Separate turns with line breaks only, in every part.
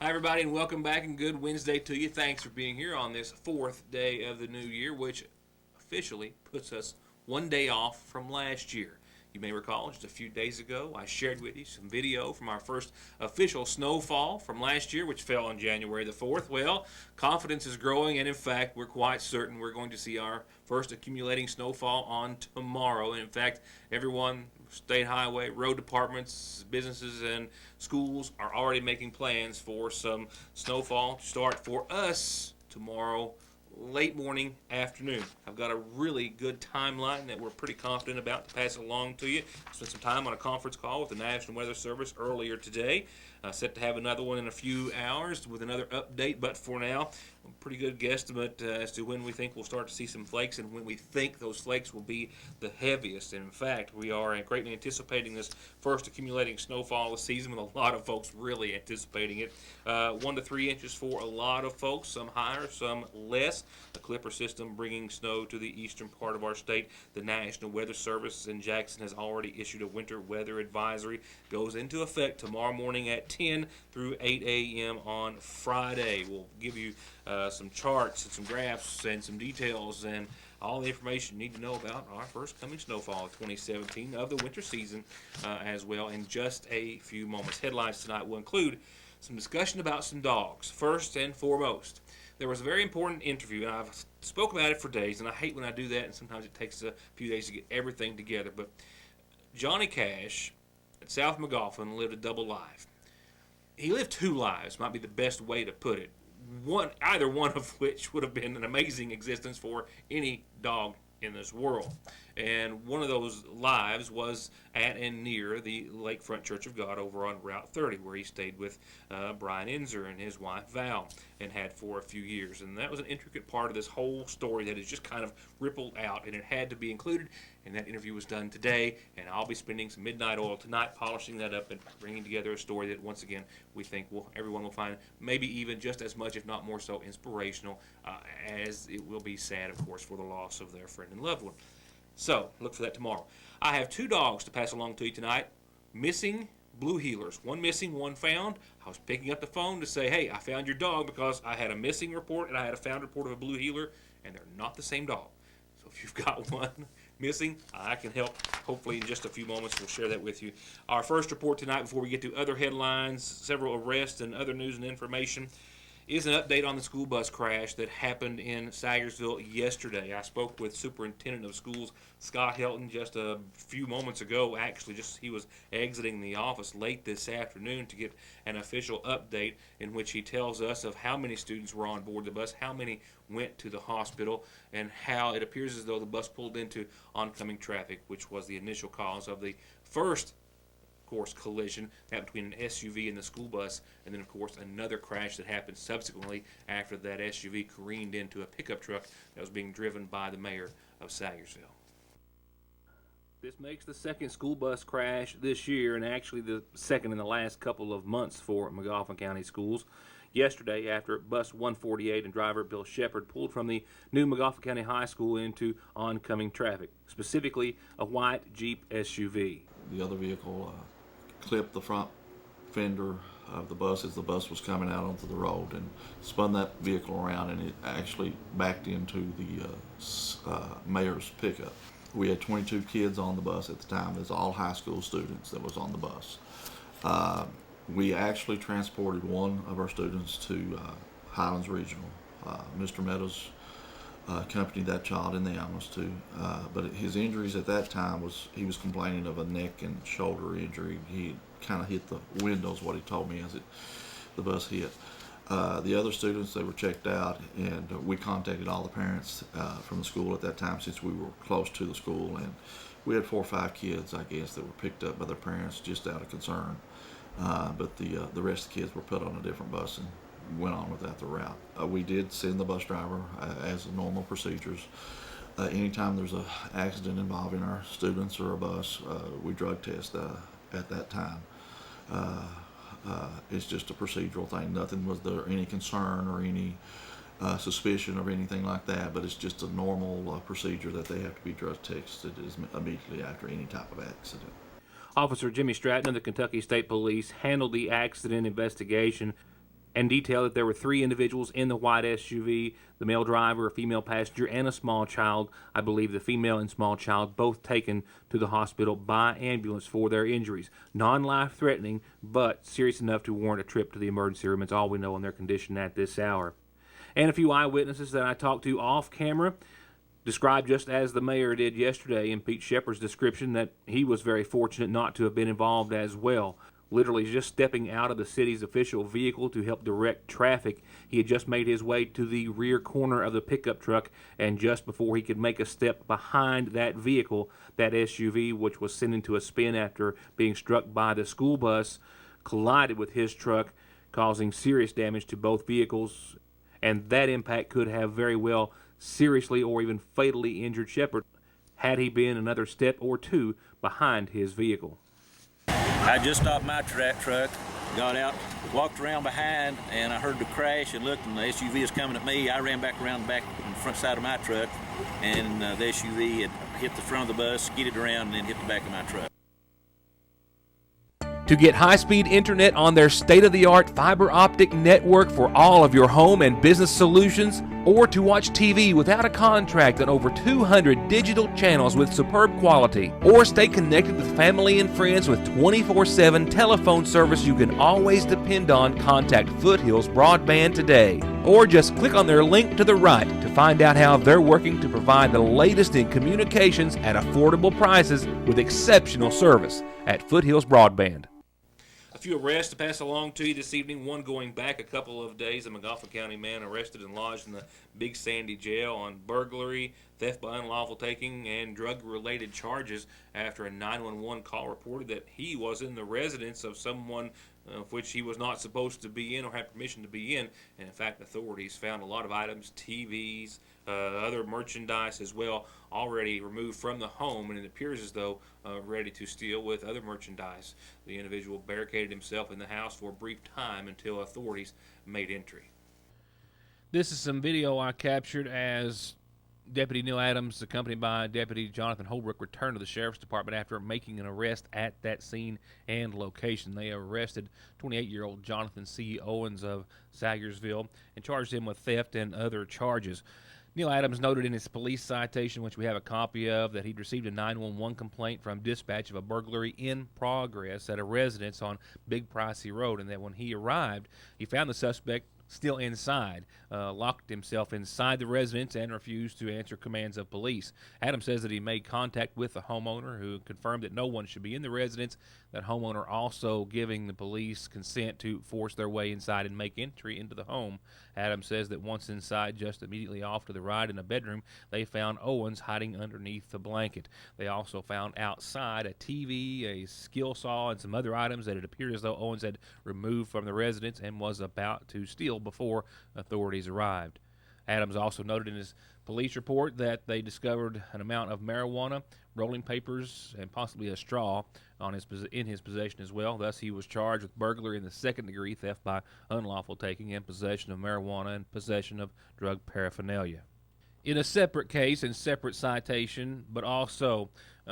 Hi, everybody, and welcome back, and good Wednesday to you. Thanks for being here on this fourth day of the new year, which officially puts us one day off from last year. You may recall just a few days ago, I shared with you some video from our first official snowfall from last year, which fell on January the 4th. Well, confidence is growing, and in fact, we're quite certain we're going to see our first accumulating snowfall on tomorrow. And in fact, everyone, state highway, road departments, businesses, and schools are already making plans for some snowfall to start for us tomorrow late morning, afternoon. I've got a really good timeline that we're pretty confident about to pass along to you. Spent some time on a conference call with the National Weather Service earlier today. Set to have another one in a few hours with another update, but for now, a pretty good guesstimate as to when we think we'll start to see some flakes and when we think those flakes will be the heaviest. And in fact, we are greatly anticipating this first accumulating snowfall of the season, with a lot of folks really anticipating it. 1 to 3 inches for a lot of folks, some higher, some less. The Clipper system bringing snow to the eastern part of our state. The National Weather Service in Jackson has already issued a winter weather advisory. Goes into effect tomorrow morning at 10 through 8 a.m. on Friday. We'll give you some charts and some graphs and some details and all the information you need to know about our first coming snowfall of 2017 of the winter season as well in just a few moments. Headlines tonight will include some discussion about some dogs. First and foremost, there was a very important interview, and I've spoke about it for days, and I hate when I do that, and sometimes it takes a few days to get everything together. But Johnny Cash at South McGoffin lived a double life. He lived two lives, might be the best way to put it. Either one of which would have been an amazing existence for any dog in this world. And one of those lives was at and near the Lakefront Church of God over on Route 30, where he stayed with Brian Enzer and his wife Val, and had for a few years. And that was an intricate part of this whole story that has just kind of rippled out, and it had to be included. And that interview was done today, and I'll be spending some midnight oil tonight polishing that up and bringing together a story that, once again, we think everyone will find maybe even just as much, if not more so, inspirational, as it will be sad, of course, for the loss of their friend and loved one. So, look for that tomorrow. I have two dogs to pass along to you tonight. Missing blue heelers. One missing, one found. I was picking up the phone to say, hey, I found your dog, because I had a missing report and I had a found report of a blue heeler, and they're not the same dog. So if you've got one missing, I can help. Hopefully in just a few moments we'll share that with you. Our first report tonight, before we get to other headlines, several arrests, and other news and information, is an update on the school bus crash that happened in Sayersville yesterday. I spoke with Superintendent of Schools Scott Helton just a few moments ago. Actually, he was exiting the office late this afternoon to get an official update in which he tells us of how many students were on board the bus, how many went to the hospital, and how it appears as though the bus pulled into oncoming traffic, which was the initial cause of the first course collision that between an SUV and the school bus, and then of course another crash that happened subsequently after that SUV careened into a pickup truck that was being driven by the mayor of Sayersville. This makes the second school bus crash this year, and actually the second in the last couple of months for McGoffin County Schools. Yesterday, after bus 148 and driver Bill Shepard pulled from the new McGoffin County High School into oncoming traffic, specifically a white Jeep SUV.
The other vehicle clipped the front fender of the bus as the bus was coming out onto the road, and spun that vehicle around, and it actually backed into the mayor's pickup. We had 22 kids on the bus at the time. It's all high school students that was on the bus. We actually transported one of our students to Highlands Regional. Mr. Meadows accompanied that child in the ambulance too, but his injuries at that time he was complaining of a neck and shoulder injury. He kind of hit the windows, what he told me, as the bus hit. The other students, they were checked out, and we contacted all the parents from the school at that time, since we were close to the school, and we had 4 or 5 kids, I guess, that were picked up by their parents just out of concern. But the rest of the kids were put on a different bus and went on without the route. We did send the bus driver as normal procedures. Anytime there's an accident involving our students or a bus, we drug test at that time. It's just a procedural thing. Nothing was there any concern or any suspicion of anything like that, but it's just a normal procedure that they have to be drug tested immediately after any type of accident.
Officer Jimmy Stratton of the Kentucky State Police handled the accident investigation and detailed that there were 3 individuals in the white SUV, the male driver, a female passenger, and a small child. I believe the female and small child both taken to the hospital by ambulance for their injuries. Non-life-threatening, but serious enough to warrant a trip to the emergency room. It's all we know on their condition at this hour. And a few eyewitnesses that I talked to off camera described just as the mayor did yesterday in Pete Shepard's description that he was very fortunate not to have been involved as well. Literally just stepping out of the city's official vehicle to help direct traffic, he had just made his way to the rear corner of the pickup truck, and just before he could make a step behind that vehicle, that SUV, which was sent into a spin after being struck by the school bus, collided with his truck, causing serious damage to both vehicles, and that impact could have very well seriously or even fatally injured Shepard had he been another step or two behind his vehicle.
I just stopped my truck, got out, walked around behind, and I heard the crash and looked, and the SUV was coming at me. I ran back around the back and front side of my truck, and the SUV had hit the front of the bus, skidded around, and then hit the back of my truck.
To get high-speed internet on their state-of-the-art fiber optic network for all of your home and business solutions, or to watch TV without a contract on over 200 digital channels with superb quality, or stay connected with family and friends with 24/7 telephone service you can always depend on, contact Foothills Broadband today. Or just click on their link to the right to find out how they're working to provide the latest in communications at affordable prices with exceptional service at Foothills Broadband. A few arrests to pass along to you this evening. One going back a couple of days. A Montgomery County man arrested and lodged in the Big Sandy jail on burglary, theft by unlawful taking, and drug-related charges after a 911 call reported that he was in the residence of someone which he was not supposed to be in or had permission to be in. And in fact, authorities found a lot of items, TVs, other merchandise as well, already removed from the home, and it appears as though ready to steal with other merchandise. The individual barricaded himself in the house for a brief time until authorities made entry. This is some video I captured as Deputy Neil Adams, accompanied by Deputy Jonathan Holbrook, returned to the Sheriff's Department after making an arrest at that scene and location. They arrested 28-year-old Jonathan C. Owens of Zagersville and charged him with theft and other charges. Neil Adams noted in his police citation, which we have a copy of, that he'd received a 911 complaint from dispatch of a burglary in progress at a residence on Big Pricey Road, and that when he arrived, he found the suspect still inside, locked himself inside the residence and refused to answer commands of police. Adams says that he made contact with the homeowner, who confirmed that no one should be in the residence, that homeowner also giving the police consent to force their way inside and make entry into the home. Adams says that once inside, just immediately off to the right in a bedroom, they found Owens hiding underneath the blanket. They also found outside a TV, a skill saw, and some other items that it appeared as though Owens had removed from the residence and was about to steal before authorities arrived. Adams also noted in his police report that they discovered an amount of marijuana, rolling papers, and possibly a straw in his possession as well. Thus, he was charged with burglary in the second degree, theft by unlawful taking, and possession of marijuana and possession of drug paraphernalia. In a separate case and separate citation, but also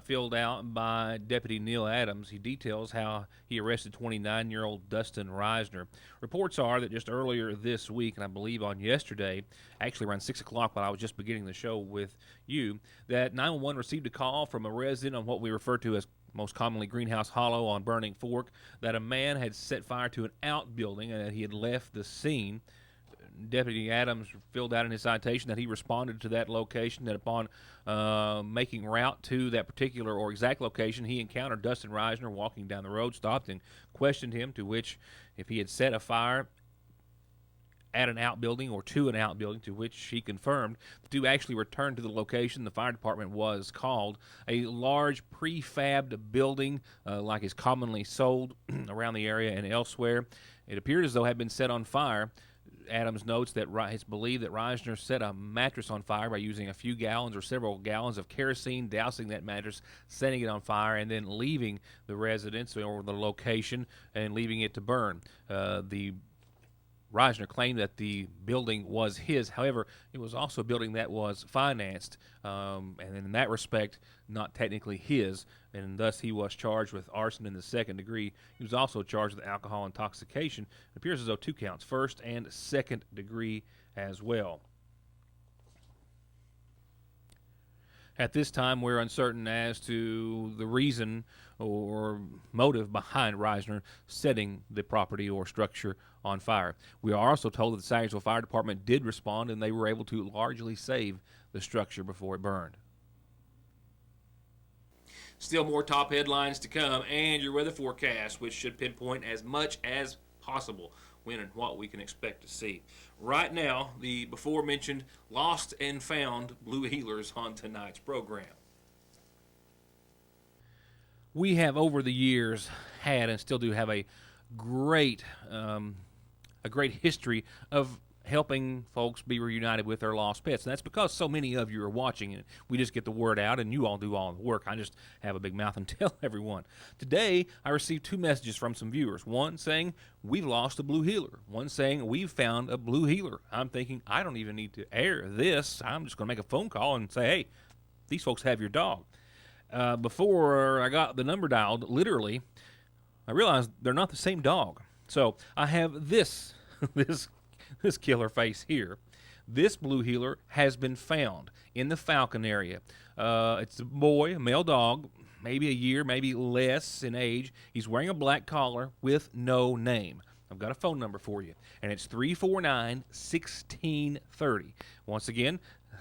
filled out by Deputy Neil Adams, he details how he arrested 29-year-old Dustin Reisner. Reports are that just earlier this week, and I believe on yesterday, actually around 6 o'clock while I was just beginning the show with you, that 911 received a call from a resident on what we refer to as most commonly Greenhouse Hollow on Burning Fork, that a man had set fire to an outbuilding and that he had left the scene. Deputy Adams filled out in his citation that he responded to that location, that upon making route to that particular or exact location, he encountered Dustin Reisner walking down the road, stopped and questioned him, to which, if he had set a fire at an outbuilding or to an outbuilding, to which he confirmed. The two actually returned to the location. The fire department was called. A large prefabbed building, like is commonly sold around the area and elsewhere, it appeared as though had been set on fire. Adams notes that it's believed that Reisner set a mattress on fire by using a few gallons or several gallons of kerosene, dousing that mattress, setting it on fire, and then leaving the residence or the location and leaving it to burn. The Reisner claimed that the building was his. However, it was also a building that was financed, and in that respect, not technically his, and thus he was charged with arson in the second degree. He was also charged with alcohol intoxication. It appears as though 2 counts, first and second degree as well. At this time, we're uncertain as to the reason or motive behind Reisner setting the property or structure on fire. We are also told that the Sayersville Fire Department did respond, and they were able to largely save the structure before it burned. Still more top headlines to come, and your weather forecast, which should pinpoint as much as possible when and what we can expect to see. Right now, the before mentioned lost and found blue heelers on tonight's program. We have over the years had and still do have a great history of helping folks be reunited with their lost pets. And that's because so many of you are watching, and we just get the word out, and you all do all the work. I just have a big mouth and tell everyone. Today, I received 2 messages from some viewers. One saying, we've lost a blue heeler. One saying, we've found a blue heeler. I'm thinking, I don't even need to air this. I'm just going to make a phone call and say, hey, these folks have your dog. Before I got the number dialed, literally, I realized they're not the same dog. So I have this killer face here. This blue heeler has been found in the Falcon area. It's a boy, a male dog, maybe a year, maybe less in age. He's wearing a black collar with no name. I've got a phone number for you, and it's 349-1630. Once again,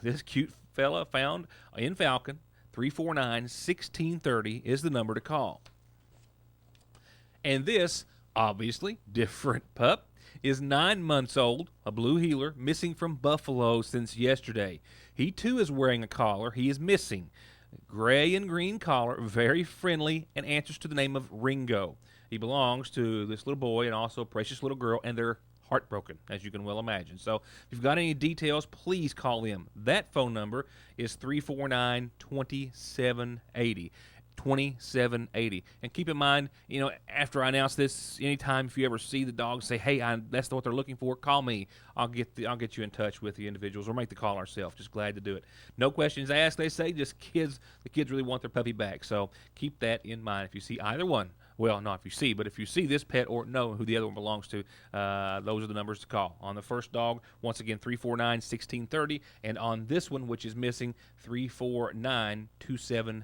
this cute fella found in Falcon, 349-1630 is the number to call. And this, obviously, different pup is 9 months old, a blue heeler, missing from Buffalo since yesterday. He, too, is wearing a collar. He is missing. Gray and green collar, very friendly, and answers to the name of Ringo. He belongs to this little boy and also a precious little girl, and they're heartbroken, as you can well imagine. So if you've got any details, please call them. That phone number is 349-2780. 2780. And keep in mind, after I announce this, anytime if you ever see the dog, say, hey, that's what they're looking for, call me. I'll get you in touch with the individuals, or make the call ourselves. Just glad to do it. No questions asked, they say. Just the kids really want their puppy back. So keep that in mind. If you see either one, well, not if you see, but if you see this pet or know who the other one belongs to, those are the numbers to call. On the first dog, once again, 349-1630, and on this one, which is missing, 349-2780.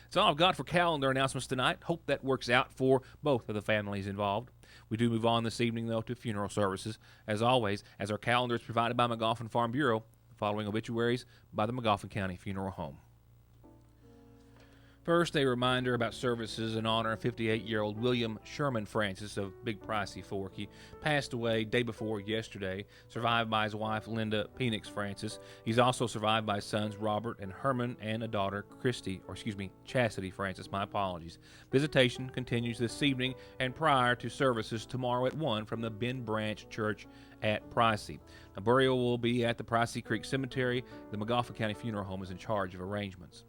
That's all I've got for calendar announcements tonight. Hope that works out for both of the families involved. We do move on this evening, though, to funeral services. As always, as our calendar is provided by McGoffin Farm Bureau, the following obituaries by the McGoffin County Funeral Home. First, a reminder about services in honor of 58-year-old William Sherman Francis of Big Pricey Fork. He passed away day before yesterday, survived by his wife Linda Penix Francis. He's also survived by his sons Robert and Herman and a daughter Chastity Francis. My apologies. Visitation continues this evening and prior to services tomorrow at 1 from the Bend Branch Church at Pricey. A burial will be at the Pricey Creek Cemetery. The McGoffin County Funeral Home is in charge of arrangements.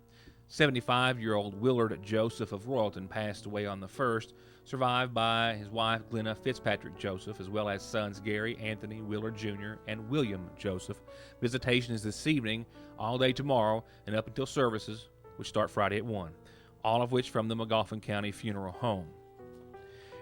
75-year-old Willard Joseph of Royalton passed away on the 1st, survived by his wife Glenna Fitzpatrick Joseph, as well as sons Gary, Anthony, Willard Jr., and William Joseph. Visitation is this evening, all day tomorrow, and up until services, which start Friday at 1, all of which from the McGoffin County Funeral Home.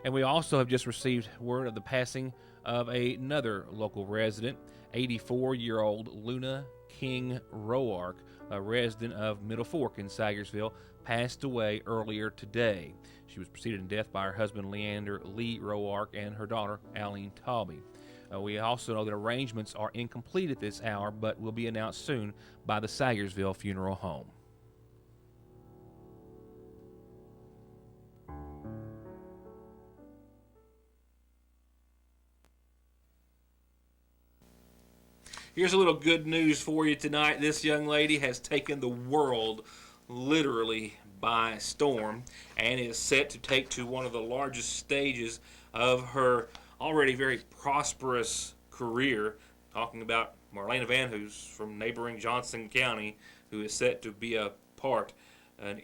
And we also have just received word of the passing of another local resident, 84-year-old Luna King Roark, a resident of Middle Fork in Sayersville, passed away earlier today. She was preceded in death by her husband Leander Lee Roark and her daughter Aline Talby. We also know that arrangements are incomplete at this hour, but will be announced soon by the Sayersville Funeral Home. Here's a little good news for you tonight. This young lady has taken the world literally by storm and is set to take to one of the largest stages of her already very prosperous career. Talking about Marlena Van Hoos from neighboring Johnson County, who is set to be an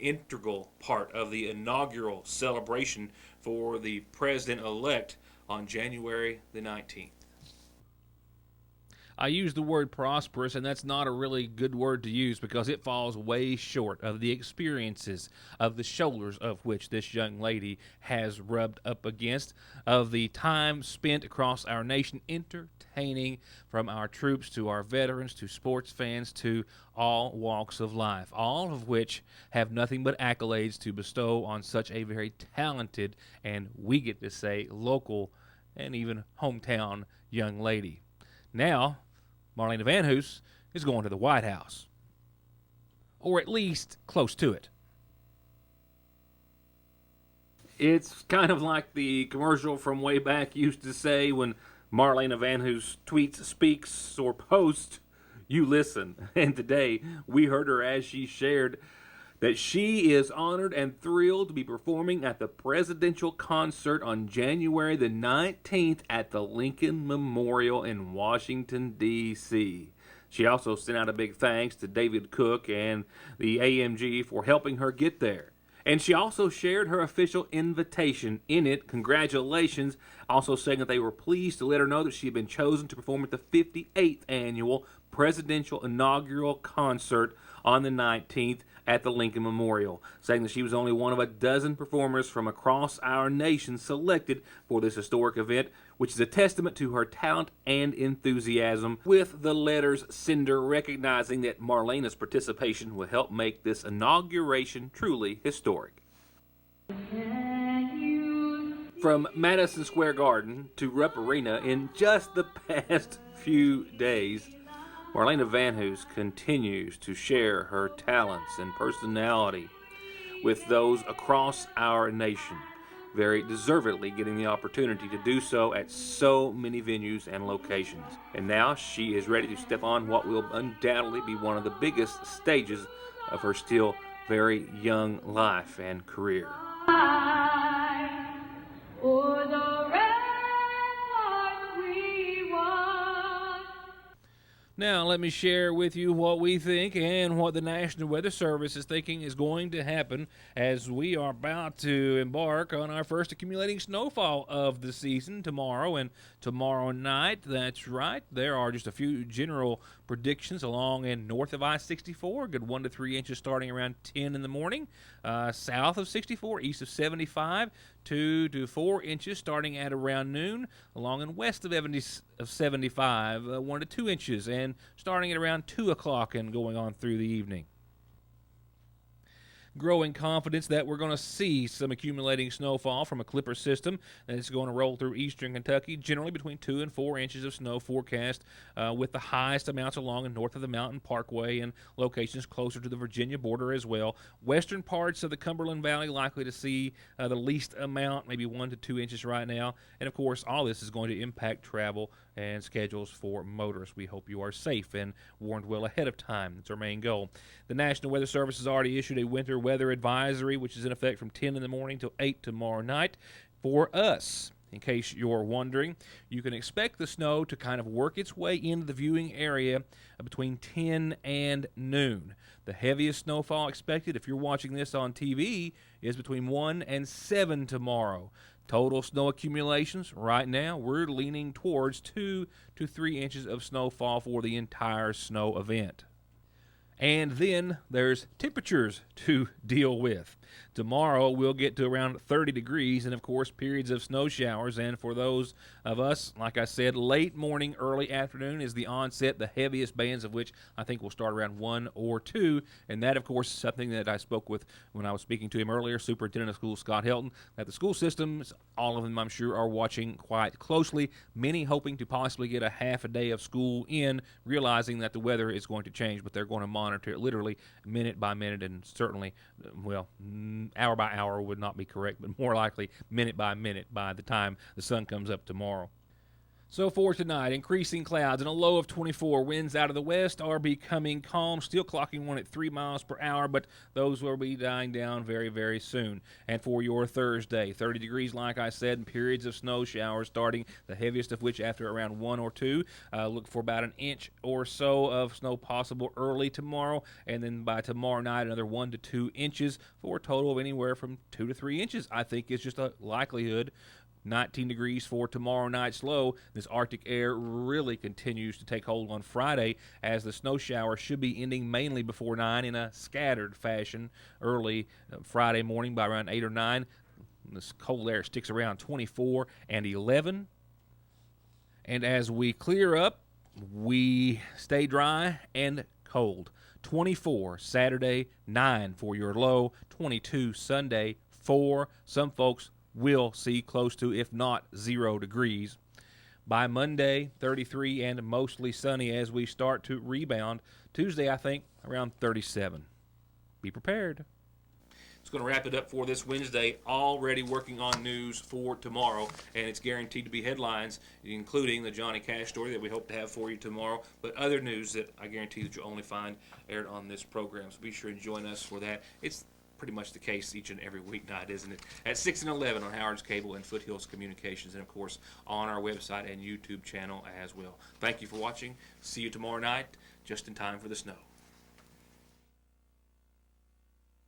integral part of the inaugural celebration for the president-elect on January the 19th.
I use the word prosperous, and that's not a really good word to use because it falls way short of the experiences of the shoulders of which this young lady has rubbed up against, of the time spent across our nation entertaining, from our troops to our veterans to sports fans to all walks of life, all of which have nothing but accolades to bestow on such a very talented and, we get to say, local and even hometown young lady. Now, Marlena Van Hoos is going to the White House, or at least close to it. It's kind of like the commercial from way back used to say when Marlena Van Hoos tweets, speaks, or posts, you listen. And today we heard her as she shared that she is honored and thrilled to be performing at the presidential concert on January the 19th at the Lincoln Memorial in Washington, D.C. She also sent out a big thanks to David Cook and the AMG for helping her get there. And she also shared her official invitation. In it, congratulations, also saying that they were pleased to let her know that she had been chosen to perform at the 58th annual presidential inaugural concert on the 19th at the Lincoln Memorial, saying that she was only one of a dozen performers from across our nation selected for this historic event, which is a testament to her talent and enthusiasm, with the letters Cinder recognizing that Marlena's participation will help make this inauguration truly historic. From Madison Square Garden to Rupp Arena in just the past few days, Marlena Van Hoos continues to share her talents and personality with those across our nation, very deservedly getting the opportunity to do so at so many venues and locations. And now she is ready to step on what will undoubtedly be one of the biggest stages of her still very young life and career. Now, let me share with you what we think and what the National Weather Service is thinking is going to happen as we are about to embark on our first accumulating snowfall of the season tomorrow and tomorrow night. That's right. There are just a few general predictions along and north of I-64, good 1 to 3 inches starting around 10 in the morning. South of 64, east of 75, 2 to 4 inches starting at around noon. Along and west of 75, 1 to 2 inches, and starting at around 2 o'clock and going on through the evening. Growing confidence that we're going to see some accumulating snowfall from a clipper system that's going to roll through eastern Kentucky, generally between 2 and 4 inches of snow forecast, with the highest amounts along and north of the Mountain Parkway and locations closer to the Virginia border as well. Western parts of the Cumberland Valley likely to see the least amount, maybe 1 to 2 inches right now. And, of course, all this is going to impact travel and schedules for motorists. We hope you are safe and warned well ahead of time. That's our main goal. The National Weather Service has already issued a winter weather advisory, which is in effect from 10 in the morning till 8 tomorrow night. For us, in case you're wondering, you can expect the snow to kind of work its way into the viewing area between 10 and noon. The heaviest snowfall expected, if you're watching this on TV, is between 1 and 7 tomorrow. Total snow accumulations, right now, we're leaning towards 2 to 3 inches of snowfall for the entire snow event. And then there's temperatures to deal with. Tomorrow we'll get to around 30 degrees and, of course, periods of snow showers. And for those of us, like I said, late morning, early afternoon is the onset, the heaviest bands of which I think will start around 1 or 2. And that, of course, is something that I spoke with when I was speaking to him earlier, Superintendent of Schools Scott Helton, that the school systems, all of them I'm sure, are watching quite closely, many hoping to possibly get a half a day of school in, realizing that the weather is going to change, but they're going to monitor it literally minute by minute and certainly, well, hour by hour would not be correct, but more likely minute by minute by the time the sun comes up tomorrow. So for tonight, increasing clouds and a low of 24. Winds out of the west are becoming calm, still clocking one at 3 miles per hour, but those will be dying down very, very soon. And for your Thursday, 30 degrees, like I said, and periods of snow showers starting, the heaviest of which after around 1 or 2. Look for about an inch or so of snow possible early tomorrow, and then by tomorrow night, another 1 to 2 inches for a total of anywhere from 2 to 3 inches, I think is just a likelihood 19 degrees for tomorrow night's low. This Arctic air really continues to take hold on Friday, as the snow shower should be ending mainly before 9 in a scattered fashion early Friday morning by around 8 or 9. This cold air sticks around 24 and 11. And as we clear up, we stay dry and cold. 24 Saturday, 9 for your low, 22 Sunday, 4. Some folks will see close to, if not 0 degrees. By Monday, 33 and mostly sunny as we start to rebound. Tuesday, I think, around 37. Be prepared.
It's going to wrap it up for this Wednesday. Already working on news for tomorrow, and it's guaranteed to be headlines, including the Johnny Cash story that we hope to have for you tomorrow, but other news that I guarantee that you'll only find aired on this program. So be sure and join us for that. It's pretty much the case each and every weeknight, isn't it? At 6 and 11 on Howard's Cable and Foothills Communications, and of course on our website and YouTube channel as well. Thank you for watching. See you tomorrow night, just in time for the snow.